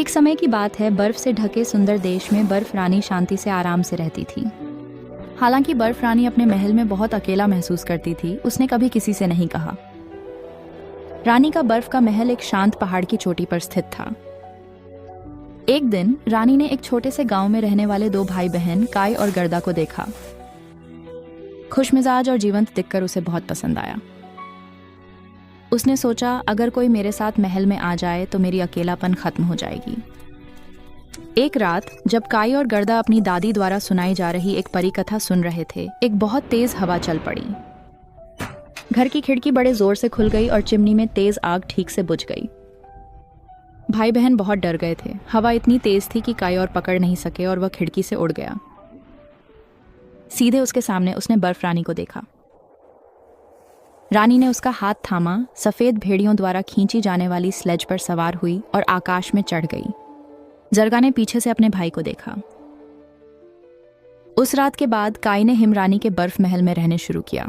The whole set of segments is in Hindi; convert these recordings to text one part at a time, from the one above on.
एक समय की बात है, बर्फ से ढके सुंदर देश में बर्फ रानी शांति से आराम से रहती थी। हालांकि बर्फ रानी अपने महल में बहुत अकेला महसूस करती थी। उसने कभी किसी से नहीं कहा। रानी का बर्फ का महल एक शांत पहाड़ की चोटी पर स्थित था। एक दिन रानी ने एक छोटे से गांव में रहने वाले दो भाई बहन काई और गर्दा को देखा। खुशमिजाज और जीवंत दिखकर उसे बहुत पसंद आया। उसने सोचा, अगर कोई मेरे साथ महल में आ जाए तो मेरी अकेलापन खत्म हो जाएगी। एक रात जब काई और गर्दा अपनी दादी द्वारा सुनाई जा रही एक परी कथा सुन रहे थे, एक बहुत तेज हवा चल पड़ी। घर की खिड़की बड़े जोर से खुल गई और चिमनी में तेज आग ठीक से बुझ गई। भाई बहन बहुत डर गए थे। हवा इतनी तेज थी कि काई और पकड़ नहीं सके और वह खिड़की से उड़ गया। सीधे उसके सामने उसने बर्फ रानी को देखा। रानी ने उसका हाथ थामा, सफेद भेड़ियों द्वारा खींची जाने वाली स्लेज पर सवार हुई और आकाश में चढ़ गई। जरगा ने पीछे से अपने भाई को देखा। उस रात के बाद काई ने हिमरानी के बर्फ महल में रहने शुरू किया।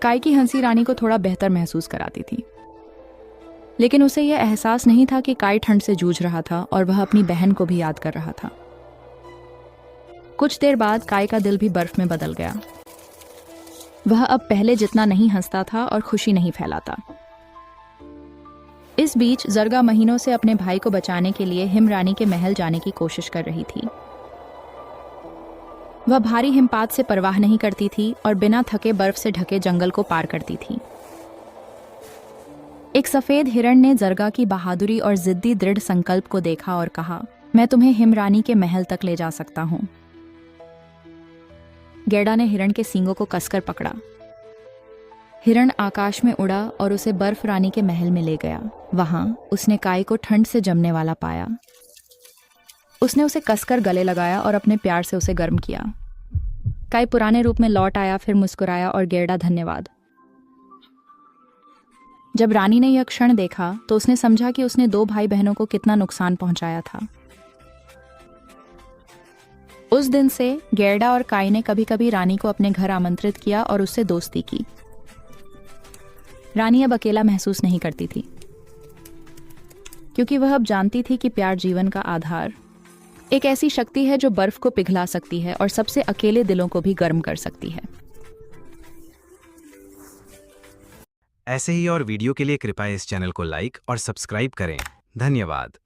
काई की हंसी रानी को थोड़ा बेहतर महसूस कराती थी, लेकिन उसे यह एहसास नहीं था कि काई ठंड से जूझ रहा था और वह अपनी बहन को भी याद कर रहा था। कुछ देर बाद काई का दिल भी बर्फ में बदल गया। वह अब पहले जितना नहीं हंसता था और खुशी नहीं फैलाता। इस बीच जरगा महीनों से अपने भाई को बचाने के लिए हिमरानी के महल जाने की कोशिश कर रही थी। वह भारी हिमपात से परवाह नहीं करती थी और बिना थके बर्फ से ढके जंगल को पार करती थी। एक सफेद हिरण ने जरगा की बहादुरी और जिद्दी दृढ़ संकल्प को देखा और कहा, मैं तुम्हें हिमरानी के महल तक ले जा सकता हूं। गेड़ा ने हिरण के सींगों को कसकर पकड़ा। हिरण आकाश में उड़ा और उसे बर्फ रानी के महल में ले गया। वहां उसने काई को ठंड से जमने वाला पाया। उसने उसे कसकर गले लगाया और अपने प्यार से उसे गर्म किया। काई पुराने रूप में लौट आया, फिर मुस्कुराया और गेड़ा धन्यवाद। जब रानी ने यह क्षण देखा तो उसने समझा कि उसने दो भाई बहनों को कितना नुकसान पहुंचाया था। उस दिन से गेड़ा और काई ने कभी कभी रानी को अपने घर आमंत्रित किया और उससे दोस्ती की। रानी अब अकेला महसूस नहीं करती थी, क्योंकि वह अब जानती थी कि प्यार जीवन का आधार, एक ऐसी शक्ति है जो बर्फ को पिघला सकती है और सबसे अकेले दिलों को भी गर्म कर सकती है। ऐसे ही और वीडियो के लिए कृपया इस चैनल को लाइक और सब्सक्राइब करें। धन्यवाद।